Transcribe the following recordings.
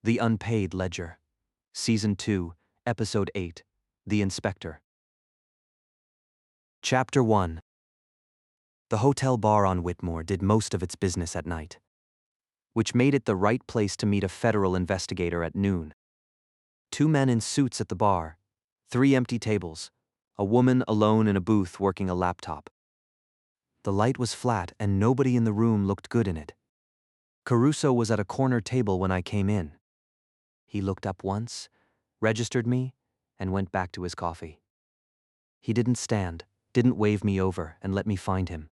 The Unpaid Ledger. Season 2, Episode 8, The Inspector. Chapter 1. The hotel bar on Whitmore did most of its business at night, which made it the right place to meet a federal investigator at noon. 2 men in suits at the bar, 3 empty tables, a woman alone in a booth working a laptop. The light was flat and nobody in the room looked good in it. Caruso was at a corner table when I came in. He looked up once, registered me, and went back to his coffee. He didn't stand, didn't wave me over, and let me find him.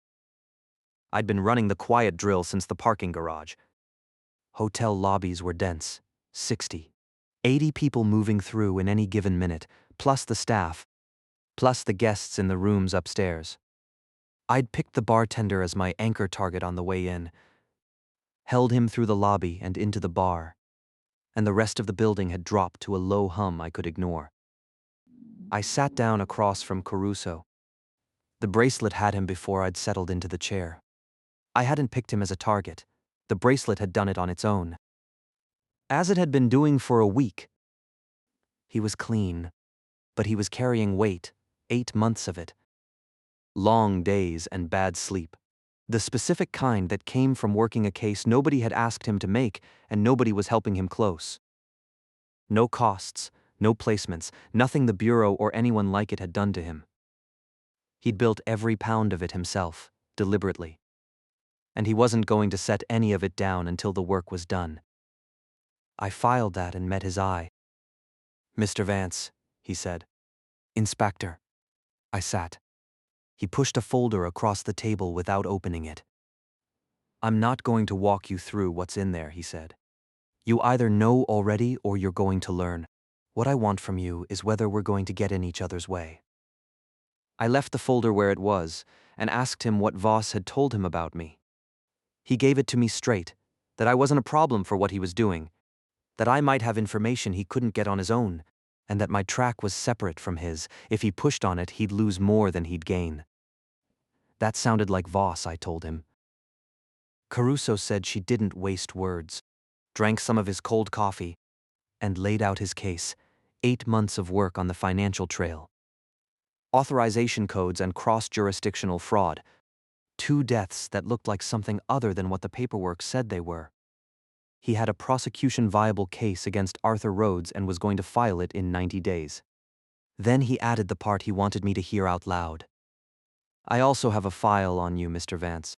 I'd been running the quiet drill since the parking garage. Hotel lobbies were dense, 60, 80 people moving through in any given minute, plus the staff, plus the guests in the rooms upstairs. I'd picked the bartender as my anchor target on the way in, held him through the lobby and into the bar, and the rest of the building had dropped to a low hum I could ignore. I sat down across from Caruso. The bracelet had him before I'd settled into the chair. I hadn't picked him as a target. The bracelet had done it on its own, as it had been doing for a week. He was clean, but he was carrying weight, 8 months of it. Long days and bad sleep. The specific kind that came from working a case nobody had asked him to make and nobody was helping him close. No costs, no placements, nothing the Bureau or anyone like it had done to him. He'd built every pound of it himself, deliberately. And he wasn't going to set any of it down until the work was done. I filed that and met his eye. "Mr. Vance," he said. "Inspector." I sat. He pushed a folder across the table without opening it. "I'm not going to walk you through what's in there," he said. "You either know already or you're going to learn. What I want from you is whether we're going to get in each other's way." I left the folder where it was and asked him what Voss had told him about me. He gave it to me straight, that I wasn't a problem for what he was doing, that I might have information he couldn't get on his own, and that my track was separate from his. If he pushed on it, he'd lose more than he'd gain. That sounded like Voss, I told him. Caruso said she didn't waste words, drank some of his cold coffee, and laid out his case, 8 months of work on the financial trail. Authorization codes and cross-jurisdictional fraud. 2 deaths that looked like something other than what the paperwork said they were. He had a prosecution-viable case against Arthur Rhodes and was going to file it in 90 days. Then he added the part he wanted me to hear out loud. "I also have a file on you, Mr. Vance.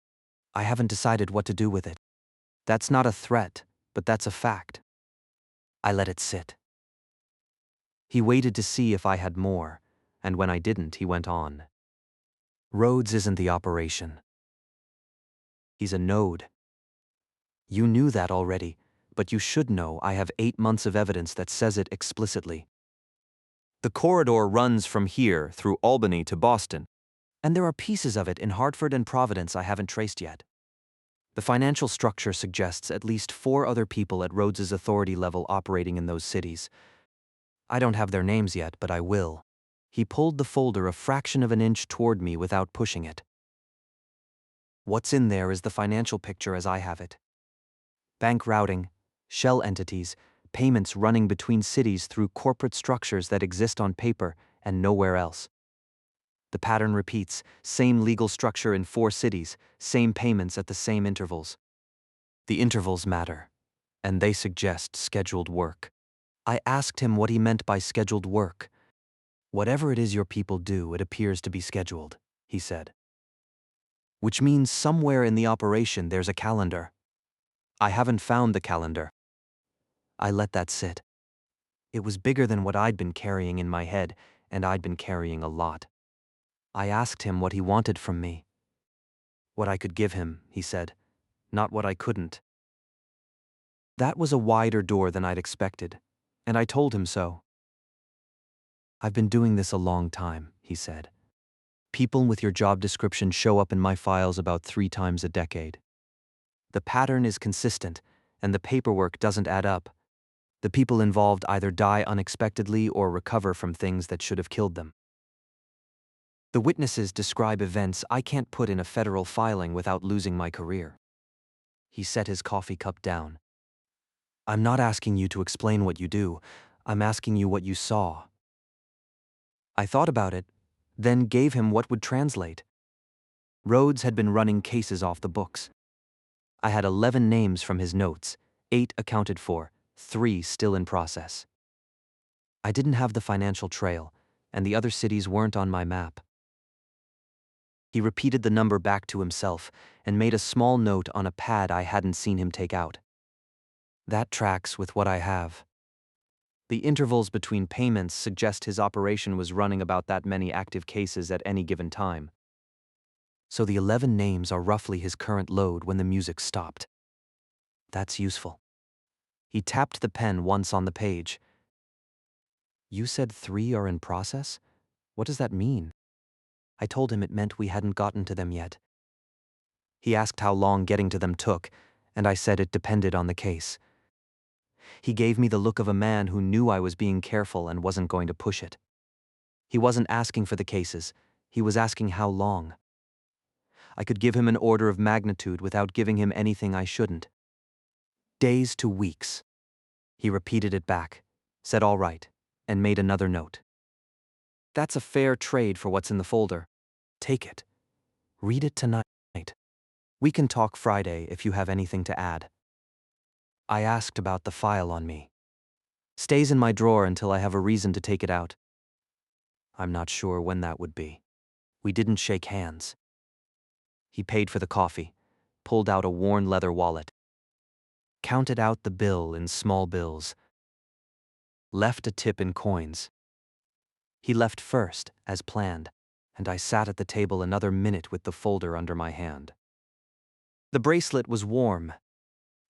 I haven't decided what to do with it. That's not a threat, but that's a fact." I let it sit. He waited to see if I had more, and when I didn't, he went on. "Rhodes isn't the operation. He's a node. You knew that already, but you should know I have 8 months of evidence that says it explicitly. The corridor runs from here through Albany to Boston, and there are pieces of it in Hartford and Providence I haven't traced yet. The financial structure suggests at least 4 other people at Rhodes's authority level operating in those cities. I don't have their names yet, but I will." He pulled the folder a fraction of an inch toward me without pushing it. "What's in there is the financial picture as I have it. Bank routing, shell entities, payments running between cities through corporate structures that exist on paper and nowhere else. The pattern repeats, same legal structure in 4 cities, same payments at the same intervals. The intervals matter, and they suggest scheduled work." I asked him what he meant by scheduled work. "Whatever it is your people do, it appears to be scheduled," he said. "Which means somewhere in the operation there's a calendar. I haven't found the calendar." I let that sit. It was bigger than what I'd been carrying in my head, and I'd been carrying a lot. I asked him what he wanted from me. "What I could give him," he said, "not what I couldn't." That was a wider door than I'd expected, and I told him so. "I've been doing this a long time," he said. "People with your job description show up in my files about 3 times a decade. The pattern is consistent, and the paperwork doesn't add up. The people involved either die unexpectedly or recover from things that should have killed them. The witnesses describe events I can't put in a federal filing without losing my career." He set his coffee cup down. I'm not asking you to explain what you do. I'm asking you what you saw. I thought about it, then gave him what would translate. Rhodes had been running cases off the books. I had 11 names from his notes, 8 accounted for, 3 still in process. I didn't have the financial trail, and the other cities weren't on my map. He repeated the number back to himself and made a small note on a pad I hadn't seen him take out. That tracks with what I have. The intervals between payments suggest his operation was running about that many active cases at any given time. So the 11 names are roughly his current load when the music stopped. That's useful. He tapped the pen once on the page. You said 3 are in process? What does that mean? I told him it meant we hadn't gotten to them yet. He asked how long getting to them took, and I said it depended on the case. He gave me the look of a man who knew I was being careful and wasn't going to push it. He wasn't asking for the cases, he was asking how long. I could give him an order of magnitude without giving him anything I shouldn't. Days to weeks. He repeated it back, said all right, and made another note. That's a fair trade for what's in the folder. Take it. Read it tonight. We can talk Friday if you have anything to add. I asked about the file on me. Stays in my drawer until I have a reason to take it out. I'm not sure when that would be. We didn't shake hands. He paid for the coffee, pulled out a worn leather wallet, counted out the bill in small bills, left a tip in coins. He left first, as planned, and I sat at the table another minute with the folder under my hand. The bracelet was warm.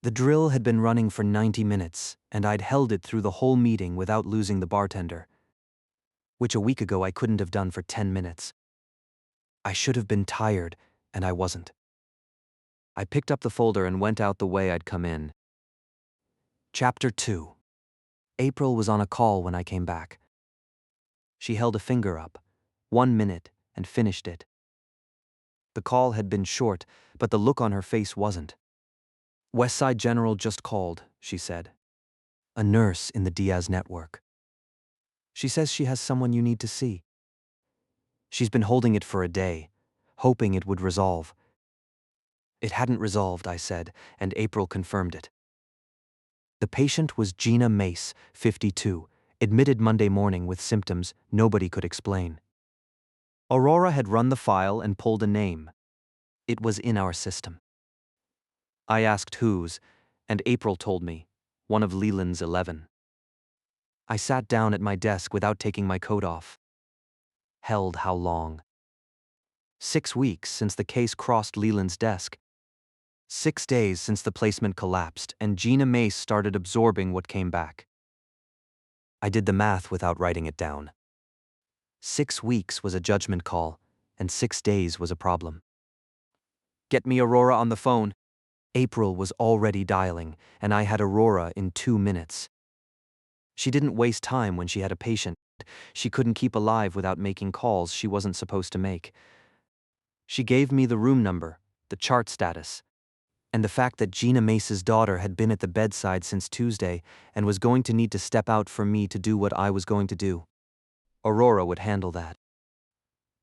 The drill had been running for 90 minutes, and I'd held it through the whole meeting without losing the bartender, which a week ago I couldn't have done for 10 minutes. I should have been tired, and I wasn't. I picked up the folder and went out the way I'd come in. Chapter 2. April was on a call when I came back. She held a finger up, 1 minute, and finished it. The call had been short, but the look on her face wasn't. Westside General just called, she said. A nurse in the Diaz network. She says she has someone you need to see. She's been holding it for a day, hoping it would resolve. It hadn't resolved, I said, and April confirmed it. The patient was Gina Mace, 52, admitted Monday morning with symptoms nobody could explain. Aurora had run the file and pulled a name. It was in our system. I asked whose, and April told me, one of Leland's 11. I sat down at my desk without taking my coat off. Held how long? 6 weeks since the case crossed Leland's desk. 6 days since the placement collapsed and Gina Mace started absorbing what came back. I did the math without writing it down. 6 weeks was a judgment call, and 6 days was a problem. Get me Aurora on the phone. April was already dialing, and I had Aurora in 2 minutes. She didn't waste time when she had a patient. She couldn't keep alive without making calls she wasn't supposed to make. She gave me the room number, the chart status, and the fact that Gina Mace's daughter had been at the bedside since Tuesday and was going to need to step out for me to do what I was going to do. Aurora would handle that.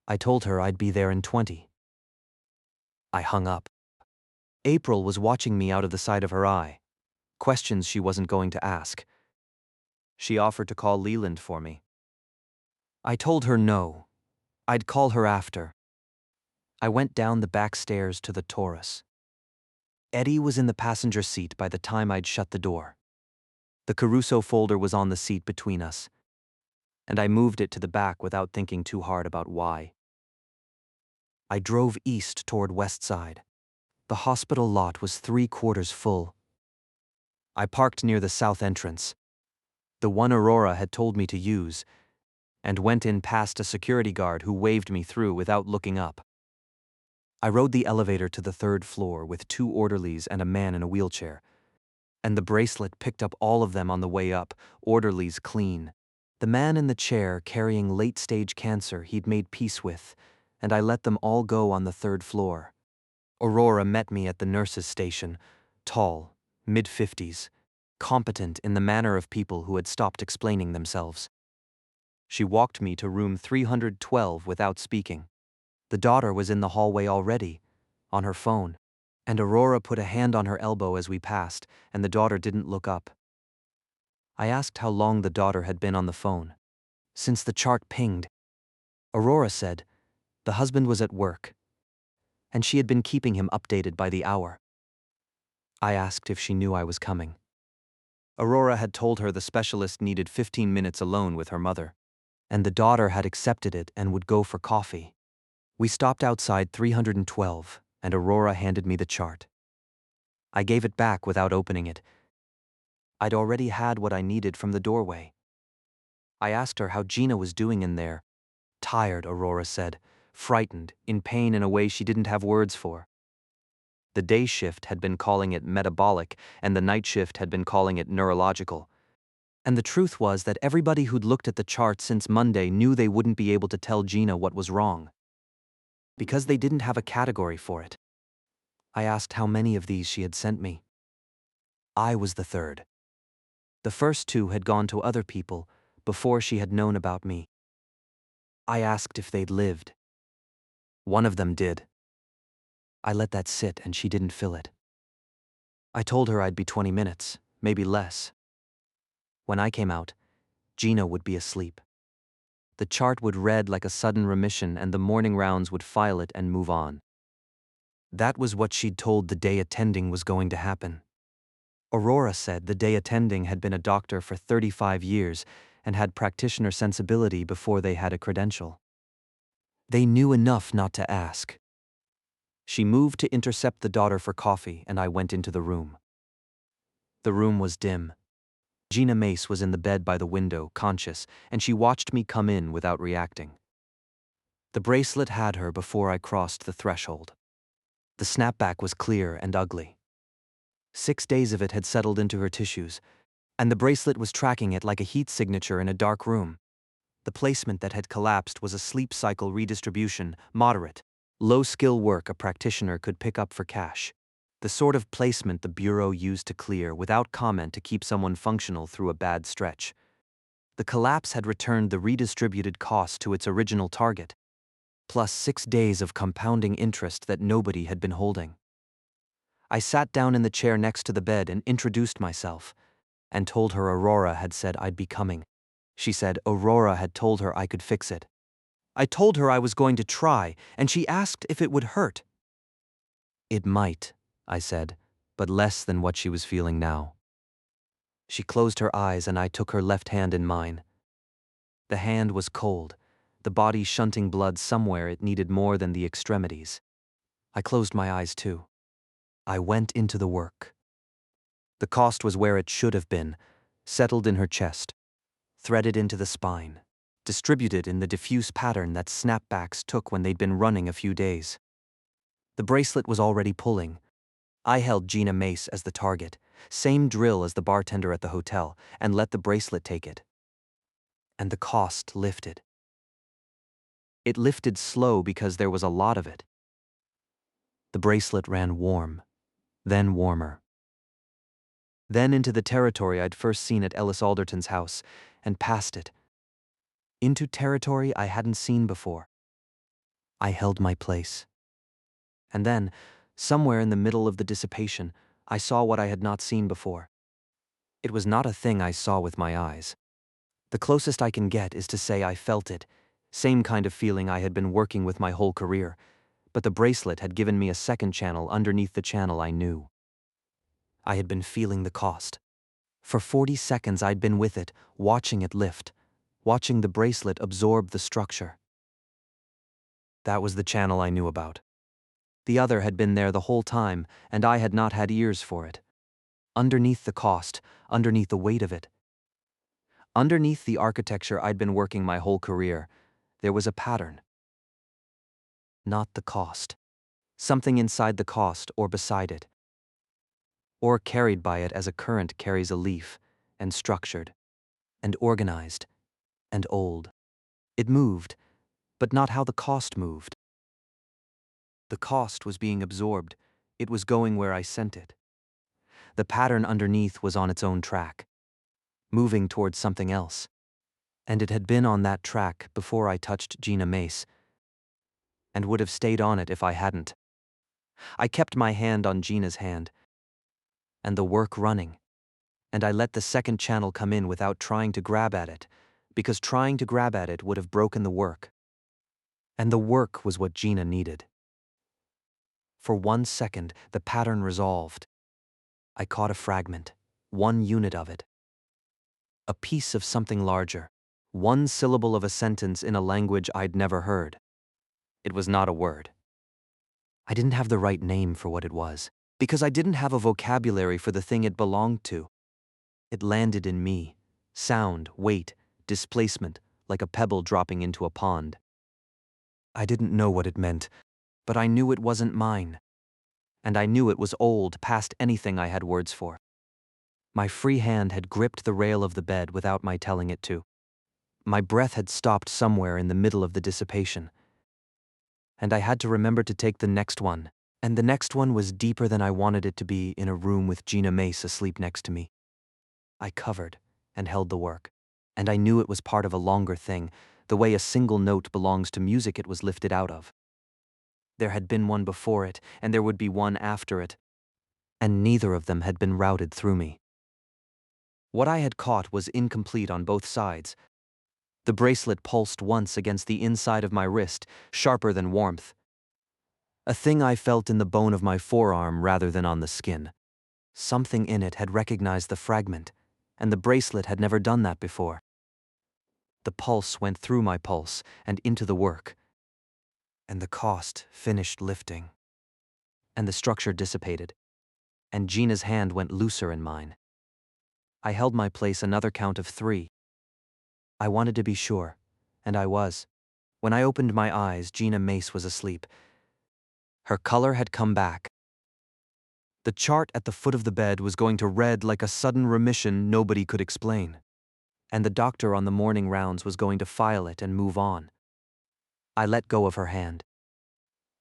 I told her I'd be there in 20. I hung up. April was watching me out of the side of her eye. Questions she wasn't going to ask. She offered to call Leland for me. I told her no. I'd call her after. I went down the back stairs to the Taurus. Eddie was in the passenger seat by the time I'd shut the door. The Caruso folder was on the seat between us, and I moved it to the back without thinking too hard about why. I drove east toward West Side. The hospital lot was 3/4 full. I parked near the south entrance, the one Aurora had told me to use, and went in past a security guard who waved me through without looking up. I rode the elevator to the 3rd floor with 2 orderlies and a man in a wheelchair, and the bracelet picked up all of them on the way up, orderlies clean. The man in the chair carrying late-stage cancer he'd made peace with, and I let them all go on the 3rd floor. Aurora met me at the nurse's station, tall, mid-50s, competent in the manner of people who had stopped explaining themselves. She walked me to room 312 without speaking. The daughter was in the hallway already, on her phone, and Aurora put a hand on her elbow as we passed, and the daughter didn't look up. I asked how long the daughter had been on the phone. Since the chart pinged, Aurora said the husband was at work, and she had been keeping him updated by the hour. I asked if she knew I was coming. Aurora had told her the specialist needed 15 minutes alone with her mother, and the daughter had accepted it and would go for coffee. We stopped outside 312, and Aurora handed me the chart. I gave it back without opening it. I'd already had what I needed from the doorway. I asked her how Gina was doing in there. Tired, Aurora said, frightened, in pain in a way she didn't have words for. The day shift had been calling it metabolic, and the night shift had been calling it neurological. And the truth was that everybody who'd looked at the chart since Monday knew they wouldn't be able to tell Gina what was wrong, because they didn't have a category for it. I asked how many of these she had sent me. I was the third. The first two had gone to other people before she had known about me. I asked if they'd lived. One of them did. I let that sit and she didn't fill it. I told her I'd be 20 minutes, maybe less. When I came out, Gina would be asleep. The chart would read like a sudden remission and the morning rounds would file it and move on. That was what she'd told the day attending was going to happen. Aurora said the day attending had been a doctor for 35 years and had practitioner sensibility before they had a credential. They knew enough not to ask. She moved to intercept the daughter for coffee, and I went into the room. The room was dim. Gina Mace was in the bed by the window, conscious, and she watched me come in without reacting. The bracelet had her before I crossed the threshold. The snapback was clear and ugly. 6 days of it had settled into her tissues, and the bracelet was tracking it like a heat signature in a dark room. The placement that had collapsed was a sleep cycle redistribution, moderate, low-skill work a practitioner could pick up for cash. The sort of placement the Bureau used to clear without comment to keep someone functional through a bad stretch. The collapse had returned the redistributed cost to its original target, plus 6 days of compounding interest that nobody had been holding. I sat down in the chair next to the bed and introduced myself, and told her Aurora had said I'd be coming. She said Aurora had told her I could fix it. I told her I was going to try, and she asked if it would hurt. It might, I said, but less than what she was feeling now. She closed her eyes and I took her left hand in mine. The hand was cold, the body shunting blood somewhere it needed more than the extremities. I closed my eyes too. I went into the work. The cost was where it should have been, settled in her chest, threaded into the spine, distributed in the diffuse pattern that snapbacks took when they'd been running a few days. The bracelet was already pulling. I held Gina Mace as the target, same drill as the bartender at the hotel, and let the bracelet take it. And the cost lifted. It lifted slow because there was a lot of it. The bracelet ran warm, then warmer. Then into the territory I'd first seen at Ellis Alderton's house, and past it. Into territory I hadn't seen before. I held my place. And then, somewhere in the middle of the dissipation, I saw what I had not seen before. It was not a thing I saw with my eyes. The closest I can get is to say I felt it, same kind of feeling I had been working with my whole career, but the bracelet had given me a second channel underneath the channel I knew. I had been feeling the cost. For 40 seconds I'd been with it, watching it lift, watching the bracelet absorb the structure. That was the channel I knew about. The other had been there the whole time, and I had not had ears for it. Underneath the cost, underneath the weight of it, underneath the architecture I'd been working my whole career, there was a pattern. Not the cost. Something inside the cost or beside it. Or carried by it as a current carries a leaf, and structured, and organized, and old. It moved, but not how the cost moved. The cost was being absorbed. It was going where I sent it. the pattern underneath was on its own track, moving towards something else. And it had been on that track before I touched Gina Mace, and would have stayed on it if I hadn't. I kept my hand on Gina's hand, and the work running, and I let the second channel come in without trying to grab at it, because trying to grab at it would have broken the work. And the work was what Gina needed. For 1 second, the pattern resolved. I caught a fragment, one unit of it. A piece of something larger, one syllable of a sentence in a language I'd never heard. It was not a word. I didn't have the right name for what it was, because I didn't have a vocabulary for the thing it belonged to. It landed in me, sound, weight, displacement, like a pebble dropping into a pond. I didn't know what it meant, but I knew it wasn't mine. And I knew it was old, past anything I had words for. My free hand had gripped the rail of the bed without my telling it to. My breath had stopped somewhere in the middle of the dissipation. And I had to remember to take the next one, and the next one was deeper than I wanted it to be in a room with Gina Mace asleep next to me. I covered and held the work, and I knew it was part of a longer thing, the way a single note belongs to music it was lifted out of. There had been one before it, and there would be one after it, and neither of them had been routed through me. What I had caught was incomplete on both sides. The bracelet pulsed once against the inside of my wrist, sharper than warmth. A thing I felt in the bone of my forearm rather than on the skin. Something in it had recognized the fragment, and the bracelet had never done that before. The pulse went through my pulse and into the work, and the cost finished lifting. And the structure dissipated, and Gina's hand went looser in mine. I held my place another count of 3. I wanted to be sure, and I was. When I opened my eyes, Gina Mace was asleep. Her color had come back. The chart at the foot of the bed was going to red like a sudden remission nobody could explain. And the doctor on the morning rounds was going to file it and move on. I let go of her hand.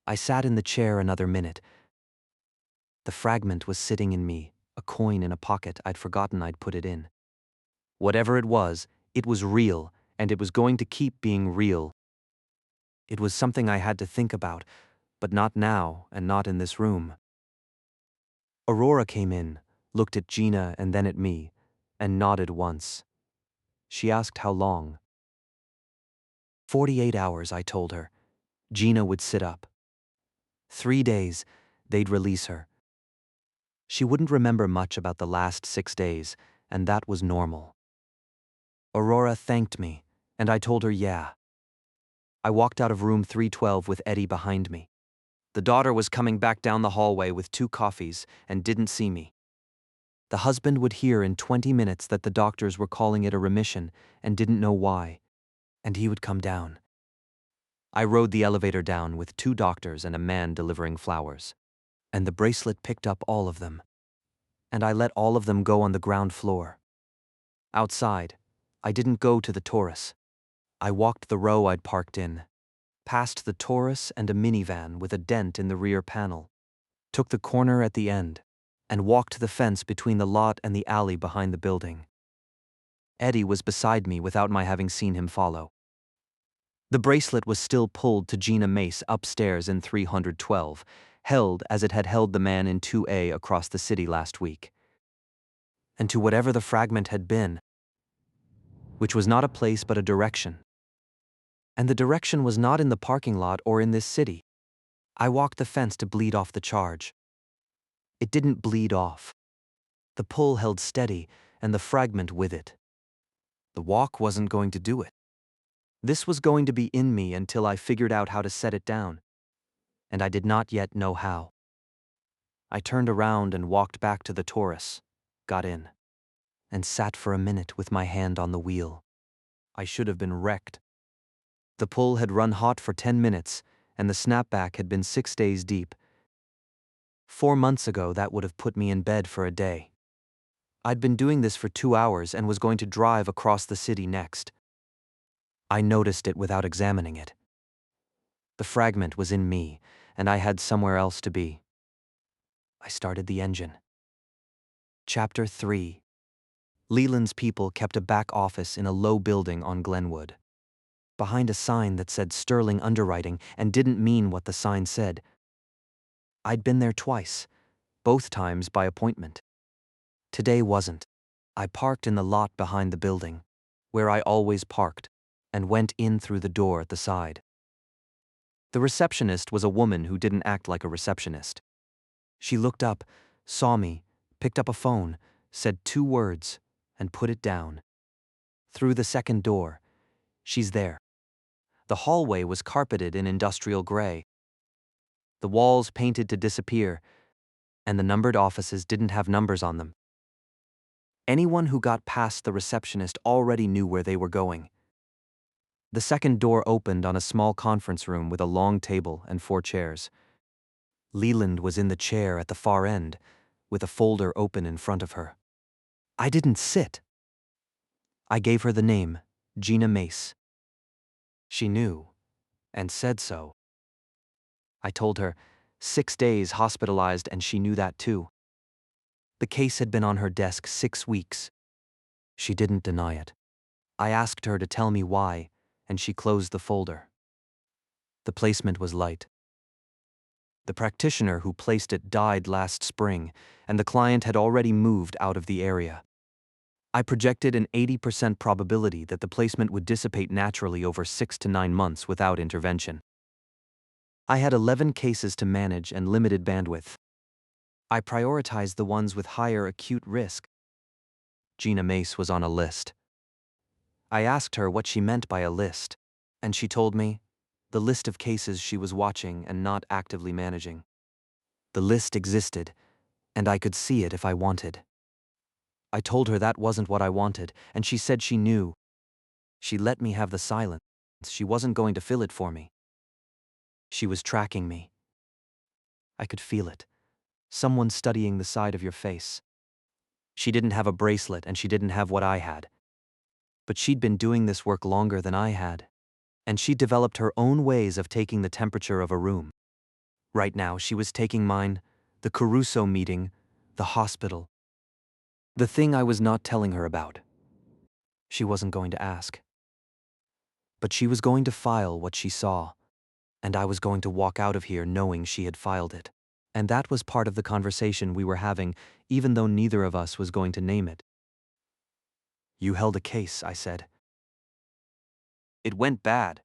I sat in the chair another minute. The fragment was sitting in me, a coin in a pocket I'd forgotten I'd put it in. Whatever it was real, and it was going to keep being real. It was something I had to think about, but not now and not in this room. Aurora came in, looked at Gina and then at me, and nodded once. She asked how long. 48 hours, I told her. Gina would sit up. 3 days, they'd release her. She wouldn't remember much about the last 6 days, and that was normal. Aurora thanked me, and I told her yeah. I walked out of room 312 with Eddie behind me. The daughter was coming back down the hallway with 2 coffees and didn't see me. The husband would hear in 20 minutes that the doctors were calling it a remission and didn't know why, and he would come down. I rode the elevator down with 2 doctors and a man delivering flowers. And the bracelet picked up all of them. And I let all of them go on the ground floor. Outside, I didn't go to the Taurus. I walked the row I'd parked in, past the Taurus and a minivan with a dent in the rear panel, took the corner at the end, and walked the fence between the lot and the alley behind the building. Eddie was beside me without my having seen him follow. The bracelet was still pulled to Gina Mace upstairs in 312, held as it had held the man in 2A across the city last week. And to whatever the fragment had been, which was not a place but a direction. And the direction was not in the parking lot or in this city. I walked the fence to bleed off the charge. It didn't bleed off. The pull held steady, and the fragment with it. The walk wasn't going to do it. This was going to be in me until I figured out how to set it down. And I did not yet know how. I turned around and walked back to the Taurus, got in, and sat for a minute with my hand on the wheel. I should have been wrecked. The pull had run hot for 10 minutes, and the snapback had been 6 days deep. 4 months ago, that would have put me in bed for a day. I'd been doing this for 2 hours and was going to drive across the city next. I noticed it without examining it. The fragment was in me, and I had somewhere else to be. I started the engine. Chapter 3. Leland's people kept a back office in a low building on Glenwood. Behind a sign that said Sterling Underwriting and didn't mean what the sign said. I'd been there twice, both times by appointment. Today wasn't. I parked in the lot behind the building, where I always parked, and went in through the door at the side. The receptionist was a woman who didn't act like a receptionist. She looked up, saw me, picked up a phone, said 2 words, and put it down. Through the second door. She's there. The hallway was carpeted in industrial gray. The walls painted to disappear, and the numbered offices didn't have numbers on them. Anyone who got past the receptionist already knew where they were going. The second door opened on a small conference room with a long table and 4 chairs. Leland was in the chair at the far end, with a folder open in front of her. I didn't sit. I gave her the name, Gina Mace. She knew, and said so. I told her, 6 days hospitalized, and she knew that too. The case had been on her desk 6 weeks. She didn't deny it. I asked her to tell me why, and she closed the folder. The placement was light. The practitioner who placed it died last spring, and the client had already moved out of the area. I projected an 80% probability that the placement would dissipate naturally over 6 to 9 months without intervention. I had 11 cases to manage and limited bandwidth. I prioritized the ones with higher acute risk. Gina Mace was on a list. I asked her what she meant by a list, and she told me the list of cases she was watching and not actively managing. The list existed, and I could see it if I wanted. I told her that wasn't what I wanted, and she said she knew. She let me have the silence. She wasn't going to fill it for me. She was tracking me. I could feel it. Someone studying the side of your face. She didn't have a bracelet, and she didn't have what I had. But she'd been doing this work longer than I had, and she'd developed her own ways of taking the temperature of a room. Right now, she was taking mine, the Caruso meeting, the hospital. The thing I was not telling her about. She wasn't going to ask. But she was going to file what she saw, and I was going to walk out of here knowing she had filed it. And that was part of the conversation we were having, even though neither of us was going to name it. You held a case, I said. It went bad.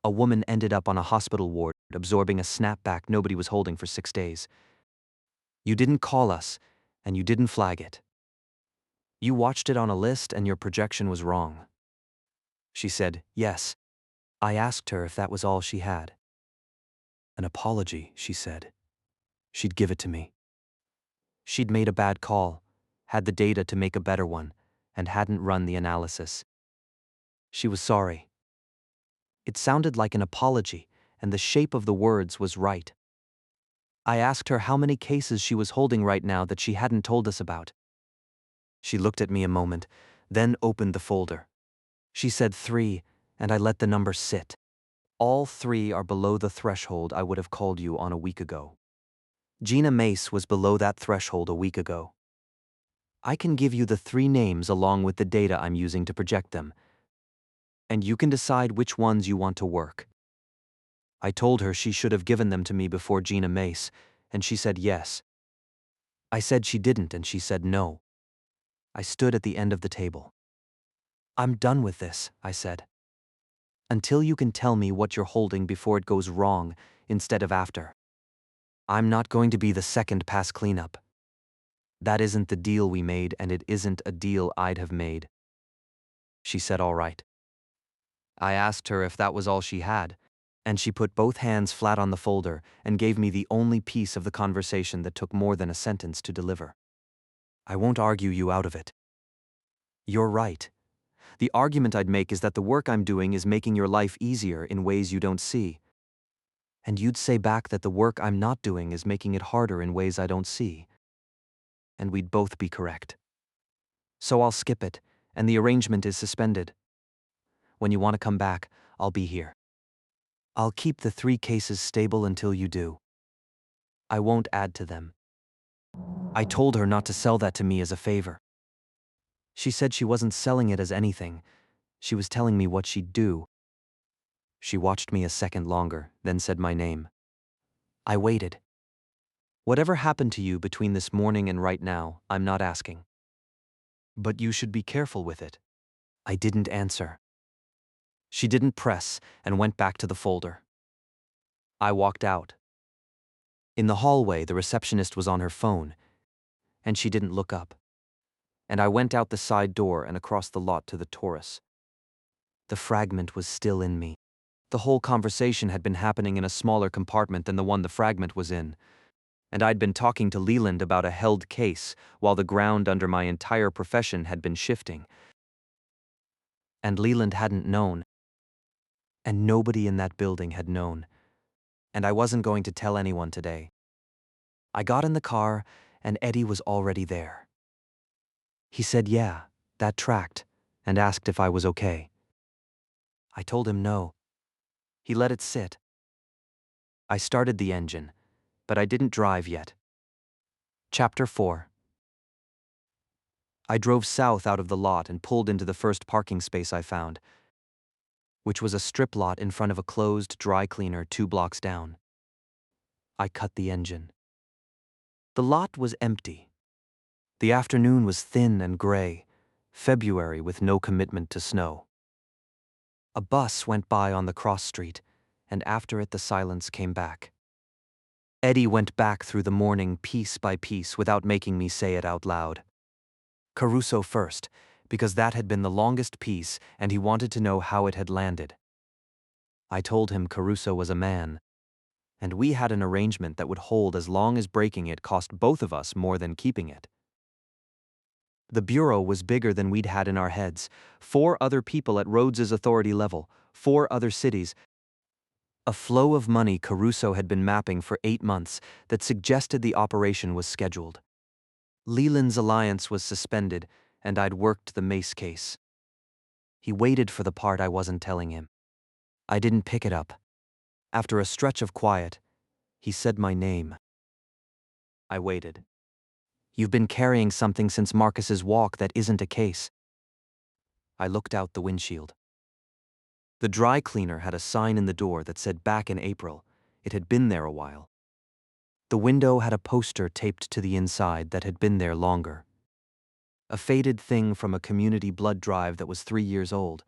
A woman ended up on a hospital ward, absorbing a snapback nobody was holding for 6 days. You didn't call us, and you didn't flag it. You watched it on a list and your projection was wrong. She said, yes. I asked her if that was all she had. An apology, she said. She'd give it to me. She'd made a bad call, had the data to make a better one, and hadn't run the analysis. She was sorry. It sounded like an apology, and the shape of the words was right. I asked her how many cases she was holding right now that she hadn't told us about. She looked at me a moment, then opened the folder. She said 3, and I let the number sit. All 3 are below the threshold I would have called you on a week ago. Gina Mace was below that threshold a week ago. I can give you the 3 names along with the data I'm using to project them, and you can decide which ones you want to work. I told her she should have given them to me before Gina Mace, and she said yes. I said she didn't, and she said no. I stood at the end of the table. I'm done with this, I said. Until you can tell me what you're holding before it goes wrong, instead of after. I'm not going to be the second pass cleanup. That isn't the deal we made, and it isn't a deal I'd have made. She said all right. I asked her if that was all she had, and she put both hands flat on the folder and gave me the only piece of the conversation that took more than a sentence to deliver. I won't argue you out of it. You're right. The argument I'd make is that the work I'm doing is making your life easier in ways you don't see. And you'd say back that the work I'm not doing is making it harder in ways I don't see. And we'd both be correct. So I'll skip it, and the arrangement is suspended. When you want to come back, I'll be here. I'll keep the 3 cases stable until you do. I won't add to them. I told her not to sell that to me as a favor. She said she wasn't selling it as anything. She was telling me what she'd do. She watched me a second longer, then said my name. I waited. Whatever happened to you between this morning and right now, I'm not asking. But you should be careful with it. I didn't answer. She didn't press and went back to the folder. I walked out. In the hallway, the receptionist was on her phone, and she didn't look up. And I went out the side door and across the lot to the Taurus. The fragment was still in me. The whole conversation had been happening in a smaller compartment than the one the fragment was in, and I'd been talking to Leland about a held case while the ground under my entire profession had been shifting. And Leland hadn't known, and nobody in that building had known, and I wasn't going to tell anyone today. I got in the car, and Eddie was already there. He said, "Yeah, that tracked," and asked if I was okay. I told him no. He let it sit. I started the engine, but I didn't drive yet. Chapter 4. I drove south out of the lot and pulled into the first parking space I found, which was a strip lot in front of a closed dry cleaner 2 blocks down. I cut the engine. The lot was empty. The afternoon was thin and gray, February with no commitment to snow. A bus went by on the cross street, and after it the silence came back. Eddie went back through the morning piece by piece without making me say it out loud. Caruso first, because that had been the longest piece and he wanted to know how it had landed. I told him Caruso was a man, and we had an arrangement that would hold as long as breaking it cost both of us more than keeping it. The bureau was bigger than we'd had in our heads. 4 other people at Rhodes's authority level, 4 other cities. A flow of money Caruso had been mapping for 8 months that suggested the operation was scheduled. Leland's alliance was suspended, and I'd worked the Mace case. He waited for the part I wasn't telling him. I didn't pick it up. After a stretch of quiet, he said my name. I waited. "You've been carrying something since Marcus's walk that isn't a case." I looked out the windshield. The dry cleaner had a sign in the door that said back in April. It had been there a while. The window had a poster taped to the inside that had been there longer. A faded thing from a community blood drive that was 3 years old.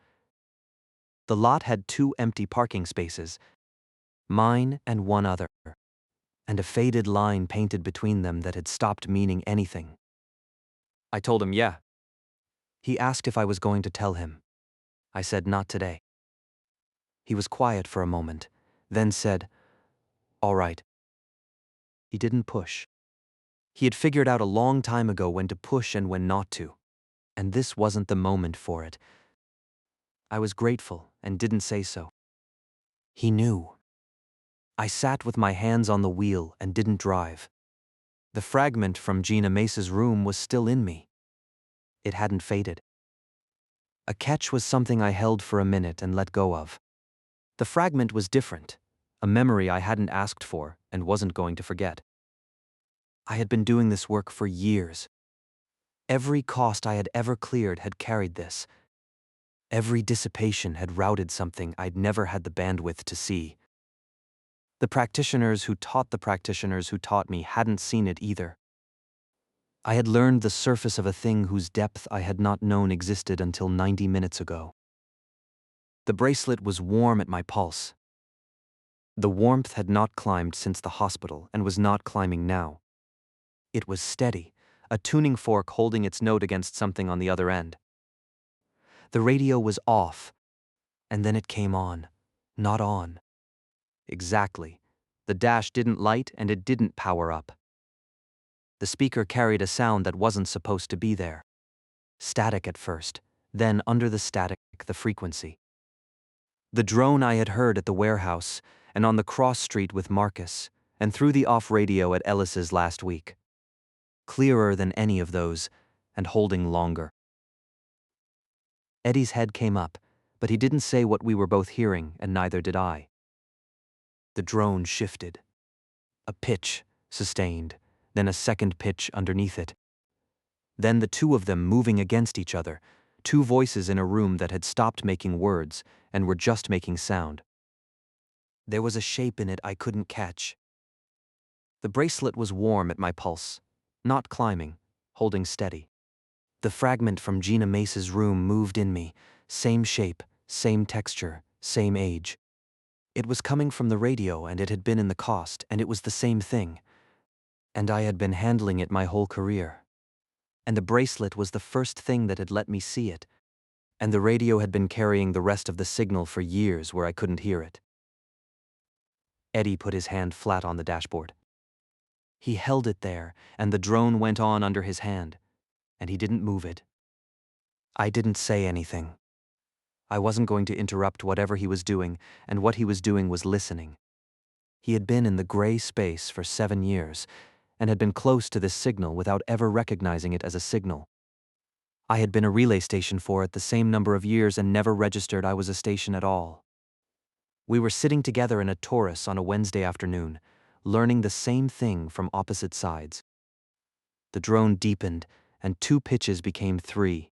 The lot had 2 empty parking spaces, mine and one other, and a faded line painted between them that had stopped meaning anything. I told him yeah. He asked if I was going to tell him. I said not today. He was quiet for a moment, then said, "All right." He didn't push. He had figured out a long time ago when to push and when not to, and this wasn't the moment for it. I was grateful and didn't say so. He knew. I sat with my hands on the wheel and didn't drive. The fragment from Gina Mace's room was still in me. It hadn't faded. A catch was something I held for a minute and let go of. The fragment was different, a memory I hadn't asked for and wasn't going to forget. I had been doing this work for years. Every cost I had ever cleared had carried this. Every dissipation had routed something I'd never had the bandwidth to see. The practitioners who taught the practitioners who taught me hadn't seen it either. I had learned the surface of a thing whose depth I had not known existed until 90 minutes ago. The bracelet was warm at my pulse. The warmth had not climbed since the hospital and was not climbing now. It was steady, a tuning fork holding its note against something on the other end. The radio was off, and then it came on, not on. Exactly. The dash didn't light and it didn't power up. The speaker carried a sound that wasn't supposed to be there. Static at first, then under the static, the frequency. The drone I had heard at the warehouse, and on the cross street with Marcus, and through the off radio at Ellis's last week. Clearer than any of those, and holding longer. Eddie's head came up, but he didn't say what we were both hearing, and neither did I. The drone shifted. A pitch, sustained, then a second pitch underneath it. Then the two of them moving against each other, two voices in a room that had stopped making words and were just making sound. There was a shape in it I couldn't catch. The bracelet was warm at my pulse, not climbing, holding steady. The fragment from Gina Mace's room moved in me, same shape, same texture, same age. It was coming from the radio and it had been in the cost, and it was the same thing. And I had been handling it my whole career. And the bracelet was the first thing that had let me see it. And the radio had been carrying the rest of the signal for years where I couldn't hear it. Eddie put his hand flat on the dashboard. He held it there, and the drone went on under his hand, and he didn't move it. I didn't say anything. I wasn't going to interrupt whatever he was doing, and what he was doing was listening. He had been in the gray space for 7 years, and had been close to this signal without ever recognizing it as a signal. I had been a relay station for it the same number of years and never registered I was a station at all. We were sitting together in a Taurus on a Wednesday afternoon, learning the same thing from opposite sides. The drone deepened, and 2 pitches became 3.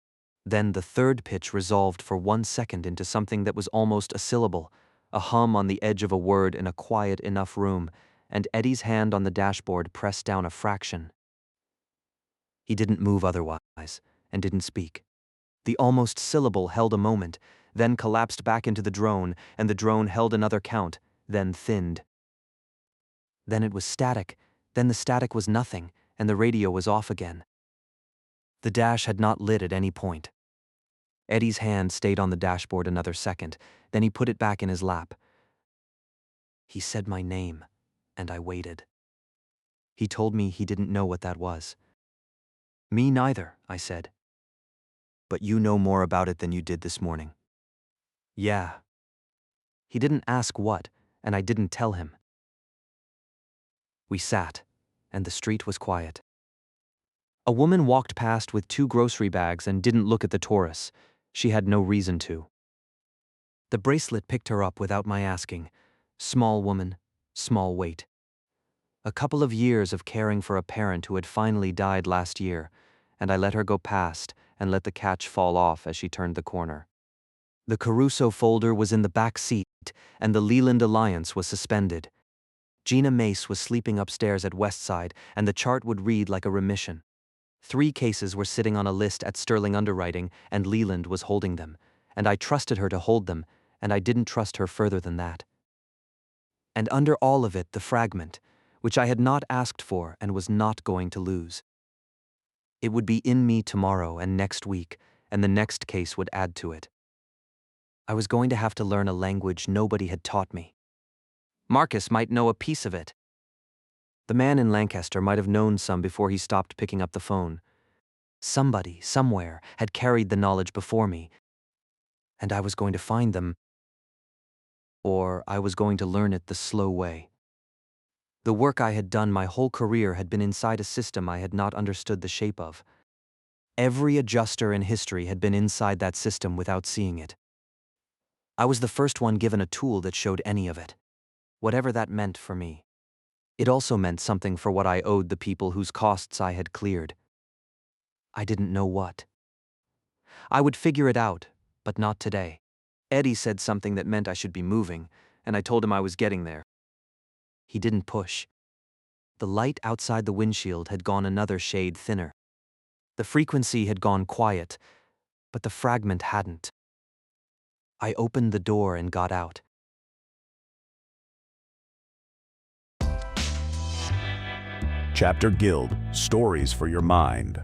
Then the third pitch resolved for 1 second into something that was almost a syllable, a hum on the edge of a word in a quiet enough room, and Eddie's hand on the dashboard pressed down a fraction. He didn't move otherwise, and didn't speak. The almost syllable held a moment, then collapsed back into the drone, and the drone held another count, then thinned. Then it was static, then the static was nothing, and the radio was off again. The dash had not lit at any point. Eddie's hand stayed on the dashboard another second, then he put it back in his lap. He said my name, and I waited. He told me he didn't know what that was. Me neither, I said. But you know more about it than you did this morning. Yeah. He didn't ask what, and I didn't tell him. We sat, and the street was quiet. A woman walked past with 2 grocery bags and didn't look at the Taurus. She had no reason to. The bracelet picked her up without my asking. Small woman, small weight. A couple of years of caring for a parent who had finally died last year, and I let her go past and let the catch fall off as she turned the corner. The Caruso folder was in the back seat, and the Leland Alliance was suspended. Gina Mace was sleeping upstairs at Westside, and the chart would read like a remission. 3 cases were sitting on a list at Sterling Underwriting, and Leland was holding them, and I trusted her to hold them, and I didn't trust her further than that. And under all of it, the fragment, which I had not asked for and was not going to lose. It would be in me tomorrow and next week, and the next case would add to it. I was going to have to learn a language nobody had taught me. Marcus might know a piece of it. The man in Lancaster might have known some before he stopped picking up the phone. Somebody, somewhere, had carried the knowledge before me, and I was going to find them, or I was going to learn it the slow way. The work I had done my whole career had been inside a system I had not understood the shape of. Every adjuster in history had been inside that system without seeing it. I was the first one given a tool that showed any of it, whatever that meant for me. It also meant something for what I owed the people whose costs I had cleared. I didn't know what. I would figure it out, but not today. Eddie said something that meant I should be moving, and I told him I was getting there. He didn't push. The light outside the windshield had gone another shade thinner. The frequency had gone quiet, but the fragment hadn't. I opened the door and got out. Chapter Guild, Stories for Your Mind.